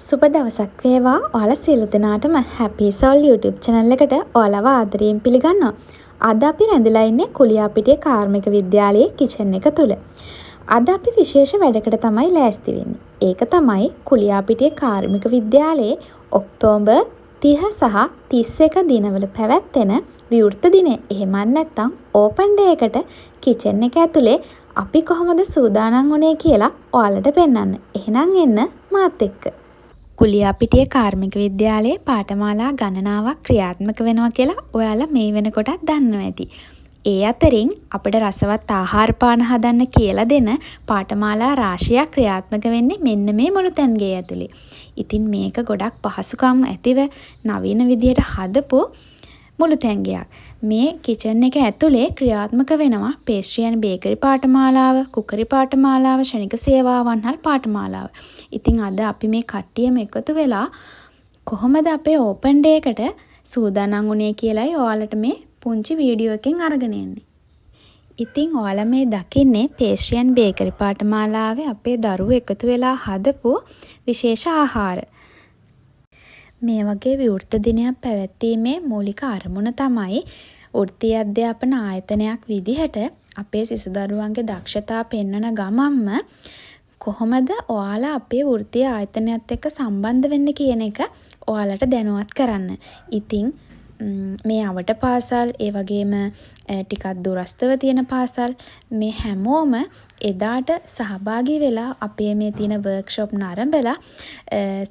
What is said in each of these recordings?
සුබ දවසක් වේවා. ඔයාලා සියලු දෙනාටම Happy Soul YouTube channel එකට ඔයාලව ආදරයෙන් පිළිගන්නවා. අද අපි රැඳිලා ඉන්නේ කුලියාපිටිය කාර්මික විද්‍යාලයේ කිචන් එක තුල. අද අපි විශේෂ වැඩකට තමයි ලෑස්ති වෙන්නේ. ඒක තමයි කුලියාපිටිය කාර්මික විද්‍යාලයේ ඔක්තෝබර් 30 සහ 31 දිනවල පැවැත්වෙන විවෘත දිනය. එහෙමත් නැත්නම් ඕපන් ඩේ එකට කිචන් එක ඇතුලේ අපි කොහොමද සූදානම් වුණේ කියලා ඔයාලට පෙන්වන්න. එහෙනම් එන්න මාත් එක්ක. කුලියාපිටිය කාර්මික විද්‍යාලයේ පාඨමාලා ගණනාවක් ක්‍රියාත්මක වෙනවා කියලා ඔයාලා මේ වෙනකොටත් දන්නවා ඇති. ඒ අතරින් අපිට රසවත් ආහාර පාන හදන්න කියලා දෙන පාඨමාලා රාශියක් ක්‍රියාත්මක වෙන්නේ මෙන්න මේ මොළුතැන්ගේ ඇතුලේ. ඉතින් මේක ගොඩක් පහසුකම් ඇතිව නවීන විදියට හදපු මුළුතැන්ගයක්. මේ කිචන් එක ඇතුලේ ක්‍රියාත්මක වෙනවා පේස්ට්‍රි ඇන්ඩ් බේකරි පාඨමාලාව, කුකරි පාඨමාලාව, ශනික සේවාවන් හල් පාඨමාලාව. ඉතින් අද අපි මේ කට්ටියම එකතු වෙලා කොහොමද අපේ ඕපන් ඩේ එකට සූදානම් වුණේ කියලායි ඔයාලට මේ පුංචි වීඩියෝ එකෙන් අරගෙන එන්නේ. ඉතින් ඔයාලා මේ දකින්නේ පේස්ට්‍රි ඇන්ඩ් බේකරි පාඨමාලාවේ අපේ දරුවෝ එකතු වෙලා හදපු විශේෂ ආහාර. මේ වගේ විවෘත දිනයක් පැවැත්වීමේ මූලික අරමුණ තමයි වෘත්තීය අධ්‍යාපන ආයතනයක් විදිහට අපේ සිසු දරුවන්ගේ දක්ෂතා පෙන්වන ගමන්ම කොහොමද ඔයාලා අපේ වෘත්තීය ආයතනයත් එක්ක සම්බන්ධ වෙන්න කියන එක ඔයාලට දැනුවත් කරන්න. ඉතින් මේ අවට පාසල් ඒ වගේම ටිකක් දුරස්තව තියෙන පාසල් මේ හැමෝම එදාට සහභාගී වෙලා අපේ මේ තියෙන වර්ක්ෂොප් නරඹලා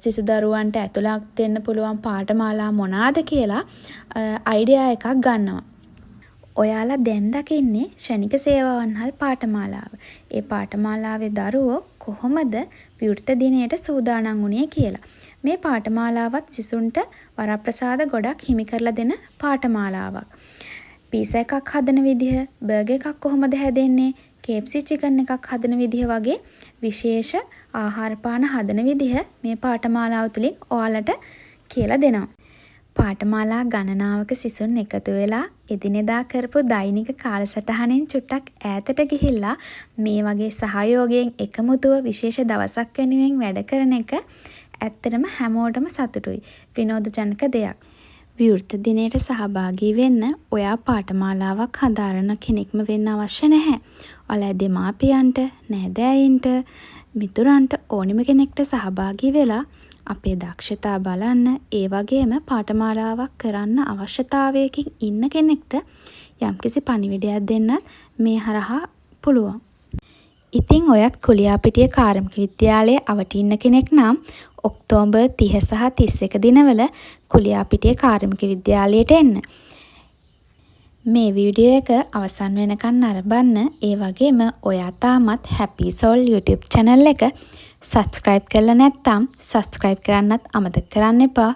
සිසු දරුවන්ට ඇතුළත් වෙන්න පුළුවන් පාඨමාලා මොනවාද කියලා අයිඩියා එකක් ගන්නවා. ඔයාලා දැන් දකින්නේ ශනික සේවාවන් හල් පාඨමාලාව. ඒ පාඨමාලාවේ දරුවෝ කොහොමද විවෘත දිනයට සූදානම් වුණේ කියලා. මේ පාඨමාලාවත් සිසුන්ට වරප්‍රසාද ගොඩක් හිමි කරලා දෙන පාඨමාලාවක්. පීසා එකක් හදන විදිහ, බර්ගර් එකක් කොහොමද හැදෙන්නේ, KFC චිකන් එකක් හදන විදිහ වගේ විශේෂ ආහාර පාන හදන විදිහ මේ පාඨමාලාව තුලින් ඔයාලට කියලා දෙනවා. පාඨමාලා ගණනාවක සිසුන් එකතු වෙලා එදිනෙදා කරපු දෛනික කාලසටහනෙන් චුට්ටක් ඈතට ගිහිල්ලා මේ වගේ සහයෝගයෙන් එකමුතුව විශේෂ දවසක් වෙනුවෙන් වැඩ කරන එක ඇත්තටම හැමෝටම සතුටුයි. විනෝදජනක දෙයක්. විවෘත දිනයට සහභාගී වෙන්න ඔයා පාඨමාලාවක් හදාරන කෙනෙක්ම වෙන්න අවශ්‍ය නැහැ. ඔයාලා දෙමාපියන්ට, නෑදෑයින්ට, මිතුරන්ට ඕනිම කෙනෙක්ට සහභාගී වෙලා අපේ දක්ෂතා බලන්න, ඒ වගේම පාඨමාලාවක් කරන්න අවශ්‍යතාවයකින් ඉන්න කෙනෙක්ට යම්කිසි පණිවිඩයක් දෙන්නත් මේ හරහා පුළුවන්. ඉතින් ඔයත් කුලියාපිටිය කාර්මික විද්‍යාලයේ අවට ඉන්න කෙනෙක් නම් ඔක්තෝබර් 30 සහ 31 දිනවල කුලියාපිටිය කාර්මික විද්‍යාලයට එන්න. මේ වීඩියෝ එක අවසන් වෙනකන් නරඹන්න. ඒ වගේම ඔයා තාමත් Happy Soul YouTube channel එක subscribe කරලා නැත්නම් subscribe කරන්නත් අමතක කරන්න එපා.